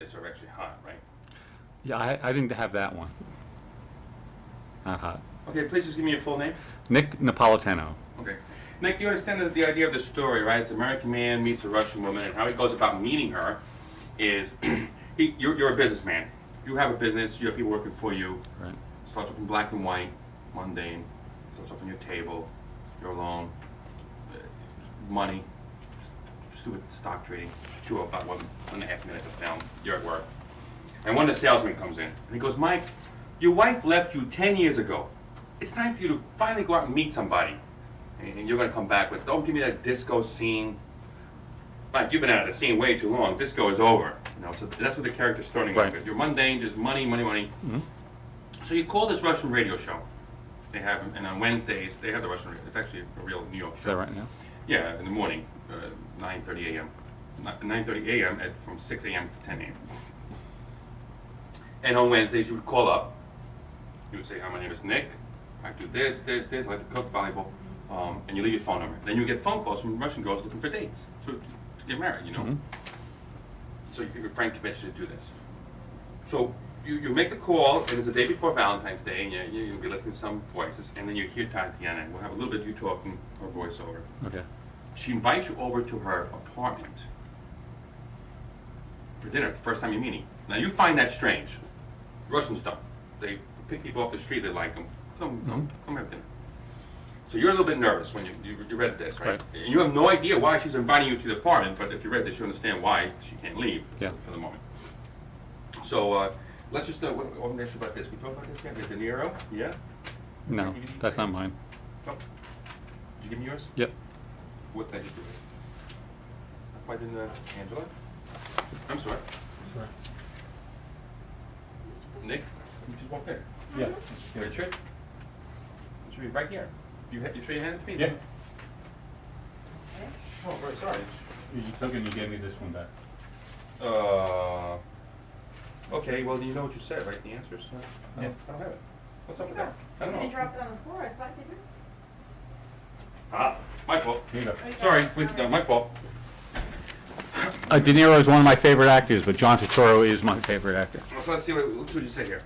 Are actually hot, right? Yeah, I didn't have that one. Not hot. Okay, please just give me your full name. Nick Napolitano. Okay. Nick, you understand the idea of the story, right? It's an American man meets a Russian woman, and how he goes about meeting her is you're a businessman. You have a business, you have people working for you. Right. Starts off in black and white, mundane. Starts off on your table, you're alone, money, stupid stock trading. Chew up about 1.5 minutes of film. You're at work. And one of the salesmen comes in, and he goes, Mike, your wife left you 10 years ago. It's time for you to finally go out and meet somebody. And you're going to come back with, don't give me that disco scene. Mike, you've been out of the scene way too long. Disco is over. You know, so that's what the character's starting off with. You're mundane, just money, money, money. Mm-hmm. So you call this Russian radio show. They have, and on Wednesdays, they have the Russian radio. It's actually a real New York show. Is that right now? Yeah, in the morning, 9:30 a.m. 9:30 a.m. from 6 a.m. to 10 a.m. And on Wednesdays, you would call up. You would say, hi, my name is Nick. I do this, this, this. I like to cook, volleyball. And you leave your phone number. Then you get phone calls from Russian girls looking for dates to get married, you know. Mm-hmm. So you give your friend convention to do this. So you make the call, and it's the day before Valentine's Day, and you'll be listening to some voices, and then you hear Tatiana, and we'll have a little bit of you talking, her voiceover. Okay. She invites you over to her apartment for dinner, the first time you're meeting. Now you find that strange. Russians don't. They pick people off the street, they like them. Come have dinner. So you're a little bit nervous when you read this, right? And you have no idea why she's inviting you to the apartment, but if you read this, you understand why she can't leave for the moment. So let's just, what am I ask you about this? We talked about this yet? De Niro? Yeah? No, that's not mine. Oh. Did you give me yours? Yep. What did you do? Why didn't Angela? I'm sorry. Sorry. Nick, you just walked in. Yeah. Richard? It should be right here. You show your hand to me? Yeah. Oh, very sorry. You took it and you gave me this one back. Okay, well, you know what you said, right? The answers? Yeah. I don't have it. What's up with that? I don't You know. dropped it on the floor. I thought you did. Ah, my fault. Here you go. Sorry, my fault. De Niro is one of my favorite actors, but John Turturro is my favorite actor. So let's see what you say here.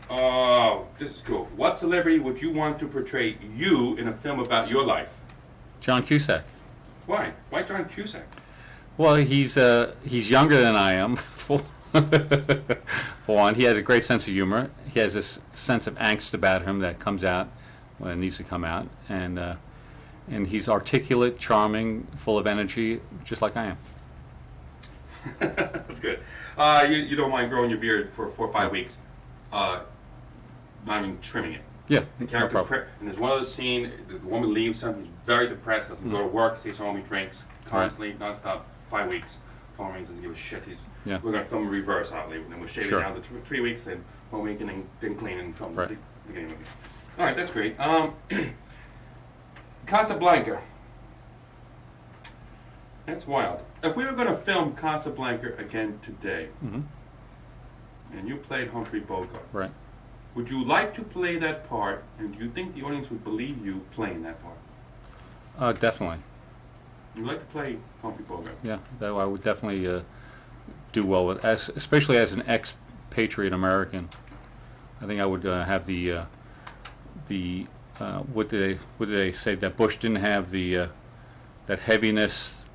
Oh, this is cool. What celebrity would you want to portray you in a film about your life? John Cusack. Why? Why John Cusack? Well, he's younger than I am. For one, he has a great sense of humor. He has this sense of angst about him that comes out when it needs to come out, and he's articulate, charming, full of energy, just like I am. That's good. You don't mind growing your beard for 4 or 5 weeks, not even trimming it. Yeah, The no character's problem. and there's one other scene, the woman leaves him, he's very depressed, doesn't go to work, stays home, he drinks constantly, nonstop, 5 weeks. Phone rings, doesn't give a shit. We're going to film in reverse, oddly, and then we'll shave it down to 3 weeks, then 1 week, and then clean and film the beginning of it. All right, that's great. Casablanca. That's wild. If we were going to film Casablanca again today, and you played Humphrey Bogart, Right. would you like to play that part, and do you think the audience would believe you playing that part? Definitely. You'd like to play Humphrey Bogart? Yeah, that I would definitely do well with, especially as an expatriate American. I think I would have what did they say, that Bush didn't have that heaviness,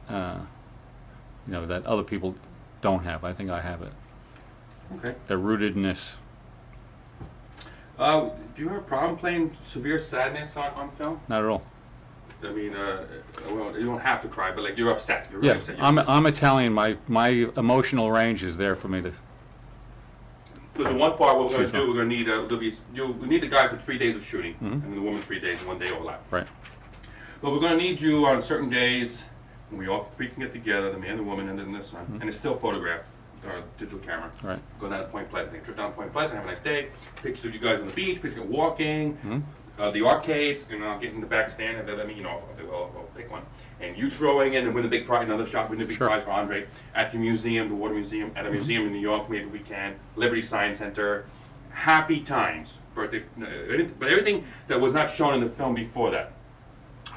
that other people don't have. I think I have it. Okay. The rootedness. Do you have a problem playing severe sadness on film? Not at all. I mean, well, you don't have to cry, but like you're upset. You're really upset. I'm Italian. My emotional range is there for me to. There's one part what we're going to do. We're going to need you'll need the guy for 3 days of shooting, and the woman 3 days, and 1 day overlap. Right. But we're going to need you on certain days when we all three can get together, the man, the woman, and then the son, and it's still photographed. Digital camera. Right. Go down to Point Pleasant. Take a trip down to Point Pleasant. Have a nice day. Pictures of you guys on the beach. Pictures of you walking. The arcades. And I'll get in the back stand and let me, I'll pick one. And you throwing in and win a big prize. Another shot. Win a big prize for Andre at the museum, the Water Museum, at a museum in New York. Maybe we can. Liberty Science Center. Happy times. Birthday. But everything that was not shown in the film before that.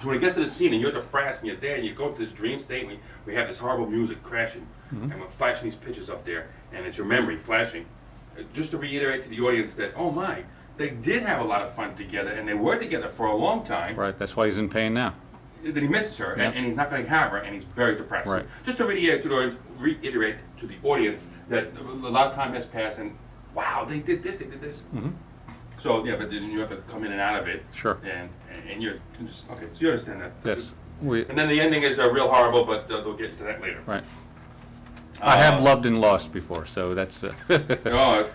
So when it gets to the scene and you're depressed and you're there and you go to this dream state, we have this horrible music crashing. Mhm. and we're flashing these pictures up there, and it's your memory flashing. Just to reiterate to the audience that, oh my, they did have a lot of fun together, and they were together for a long time. Right, that's why he's in pain now. That he misses her, Yeah. and he's not going to have her, and he's very depressed. Right. Just to reiterate to the audience that a lot of time has passed, and wow, they did this, they did this. Mhm. So yeah, but then you have to come in and out of it. Sure. And you're just okay. So you understand that. Yes. We, And then the ending is real horrible, but they'll get to that later. right. I have loved and lost before, so that's... Oh,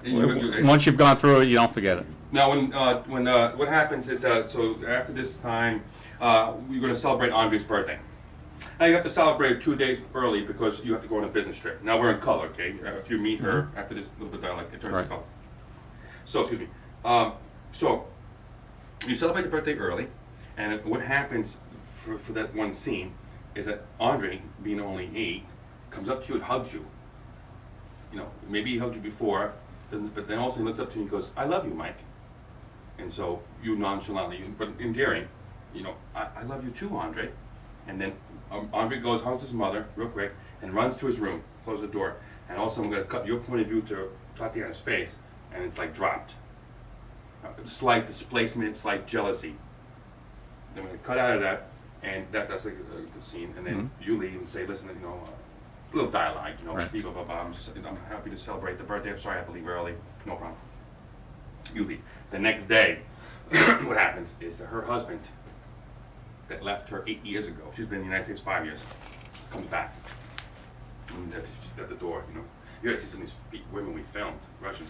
once you've gone through it, you don't forget it. now, when what happens is, so after this time, we're going to celebrate Andre's birthday. Now, you have to celebrate 2 days early because you have to go on a business trip. Now, we're in color, okay? If you meet her after this little bit of dialect, it turns Right. to color. So, excuse me. So, you celebrate the birthday early, and what happens for that one scene is that Andre, being only 8, comes up to you and hugs you. You know, maybe he hugged you before, but then also he looks up to you and goes, "I love you, Mike." And so you nonchalantly, but endearing, you know, I love you too, Andre. And then Andre goes, hugs his mother real quick, and runs to his room, closes the door. And also I'm going to cut your point of view to Tatiana's face, and it's like dropped. Slight displacement, slight jealousy. Then we're going to cut out of that, and that's like a good scene. And then you leave and say, listen, you know, a little dialogue, you know, Right. blah, blah, blah. I'm happy to celebrate the birthday. I'm sorry I have to leave early. No problem. You leave. The next day, what happens is that her husband that left her 8 years ago, she's been in the United States 5 years, comes back. And she's at the door, you know. You gotta see some of these women we filmed, Russians.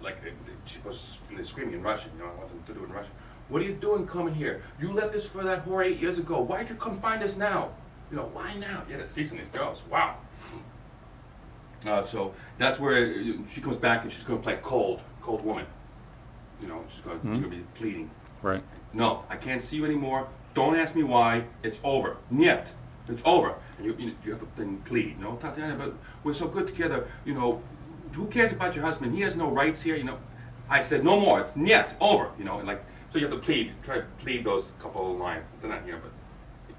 Like, she was screaming in Russian, you know, I want them to do it in Russian. What are you doing coming here? You left us for that whore 8 years ago. Why'd you come find us now? You know, why now? You gotta see some of these girls. Wow. So that's where she comes back and she's gonna play cold woman. You know, she's gonna, you're gonna be pleading. Right. No, I can't see you anymore. Don't ask me why. It's over. Niet. It's over. And you have to then plead. You know, Tatiana, but we're so good together. You know, who cares about your husband? He has no rights here. You know, I said no more. It's niet. Over. You know, and like so you have to plead. Try to plead those couple of lines. They're not here, but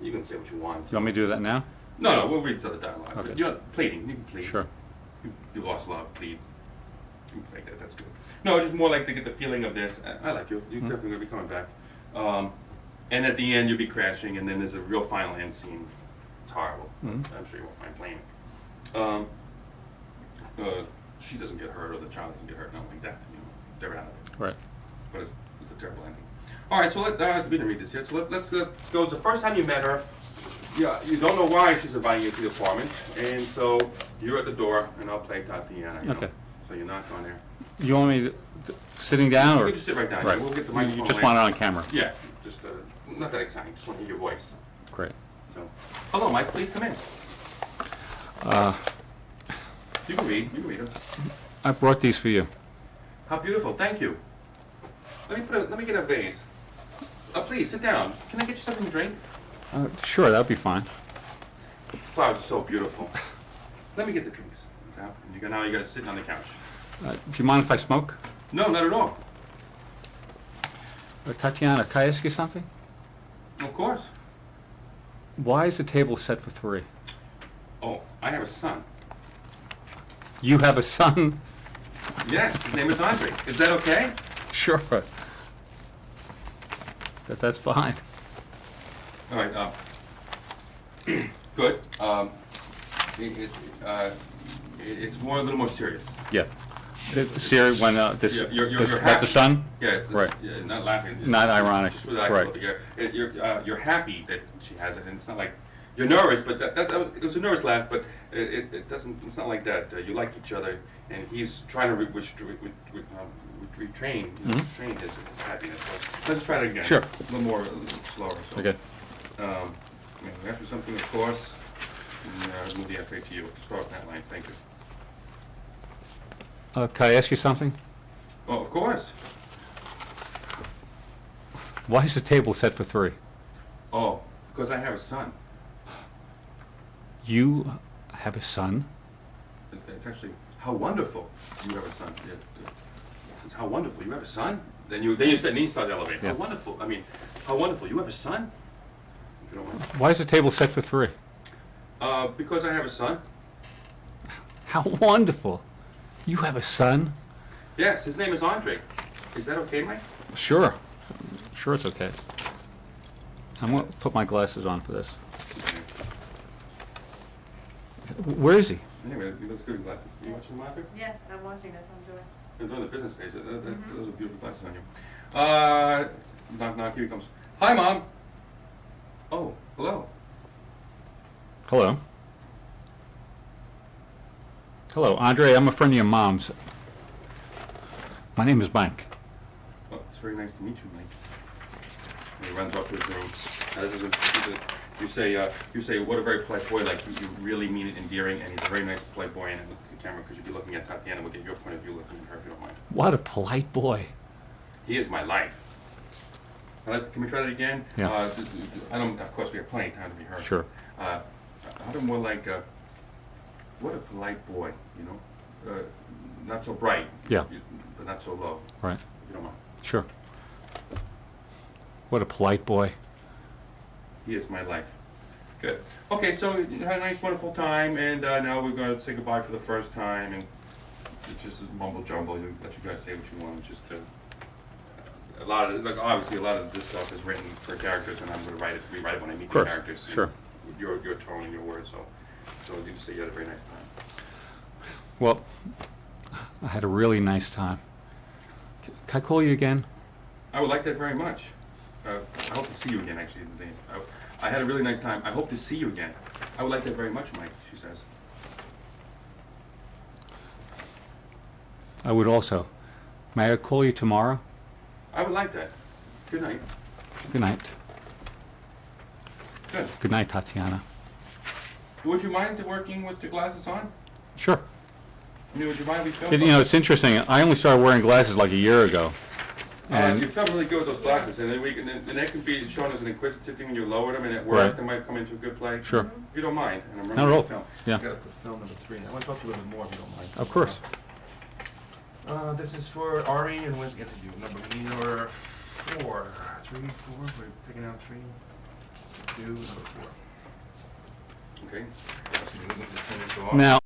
you can say what you want. Do you want me to do that now? No, we'll read this other dialogue. Okay. But you're pleading. You can plead. Sure. You lost love. Plead. You can fake that. That's good. No, just more like to get the feeling of this. I like you. You're definitely gonna be coming back. And at the end, you'll be crashing, and then there's a real final end scene. It's horrible. I'm sure you won't mind playing it. She doesn't get hurt, or the child doesn't get hurt, nothing like that. You know, they're out of it. Right. But it's a terrible ending. All right, so we didn't read this yet. So let's go. It's the first time you met her. Yeah, you don't know why she's inviting you to the apartment, and so you're at the door, and I'll play Tatiana. You know. Okay. So you knock on there. You want me sitting down, You or? can just sit right down. Right. We'll get the You microphone. just later. want it on camera? Yeah, just not that exciting. Just want to hear your voice. Great. So, hello, Mike. Please come in. You can read. You can read them. I brought these for you. How beautiful. Thank you. Let me get a vase. Please sit down. Can I get you something to drink? Sure, that'll be fine. Flowers are so beautiful. Let me get the drinks. Now you guys sitting on the couch. Do you mind if I smoke? No, not at all. Tatiana, can I ask you something? Of course. Why is the table set for 3? Oh, I have a son. You have a son? Yes, his name is Andre. Is that okay? Sure. That's fine. All right. Good. It's a little more serious. Yeah. Siri, when this, You're this about happy. the son? Yeah, it's Right. Yeah, not laughing. Not ironic. Just relax Right. a little bit. You're happy that she has it, and it's not like you're nervous. But it was a nervous laugh. But it doesn't. It's not like that. You like each other, and he's trying to retrain train his happiness. So let's try it again. Sure. A little slower. So. Okay. After something, of course. And, move the FA to you. Start with that line. Thank you. Can I ask you something? Oh, of course. Why is the table set for 3? Oh, because I have a son. You have a son? It's actually how wonderful you have a son. It's how wonderful you have a son. Then you start elevating. Yeah. How wonderful. I mean, how wonderful you have a son. If you don't mind. Why is the table set for 3? Because I have a son. How wonderful. You have a son? Yes, his name is Andre. Is that okay, Mike? Sure. Sure, it's okay. I'm going to put my glasses on for this. Where is he? Anyway, he looks good in glasses. Are you watching him out there? Yeah, I'm watching this, I'm doing. They're doing the business stage. Those are beautiful glasses on you. Knock, knock, here he comes. Hi, Mom. Oh, hello. Hello. Hello, Andre. I'm a friend of your mom's. My name is Mike. Well, it's very nice to meet you, Mike. And he runs off to his room. Now, you say, what a very polite boy, like you really mean it endearing, and he's a very nice, polite boy, and I look at the camera because you'll be looking at Tatiana. We'll get your point of view looking at her if you don't mind. What a polite boy. He is my life. Can we try that again? Yeah. I don't. Of course, we have plenty of time to rehearse. Sure. How do more like, what a polite boy, you know? Not so bright. Yeah. But not so low. Right. If you don't mind. Sure. What a polite boy. He is my life. Good. Okay, so you had a nice, wonderful time, and now we're going to say goodbye for the first time, and it's just mumble jumble. You let you guys say what you want. Just a lot of, like, obviously, a lot of this stuff is written for characters, and I'm going to rewrite it when I meet the characters. Sure. With your tone and your words. So you say you had a very nice time. Well, I had a really nice time. Can I call you again? I would like that very much. I hope to see you again, actually. I had a really nice time. I hope to see you again. I would like that very much, Mike, she says. I would also. May I call you tomorrow? I would like that. Good night. Good night. Good. Good night, Tatiana. Would you mind working with the glasses on? Sure. I mean, would you mind if we filmed You know, it's interesting. I only started wearing glasses like a year ago. And you felt really good with those glasses, and then that could be shown as an inquisitive thing when you lowered them, and at work, Right. they might come into a good play. Sure. If you don't mind, and I'm Not running at all. the film. Yeah. I gotta put film number 3. I want to talk to you a little bit more, if you don't mind. Of course. This is for Ari, and what's get to do? Number 4. 3, 4. We're picking out 3, 2, number 4. Okay. Just turn this off. Now,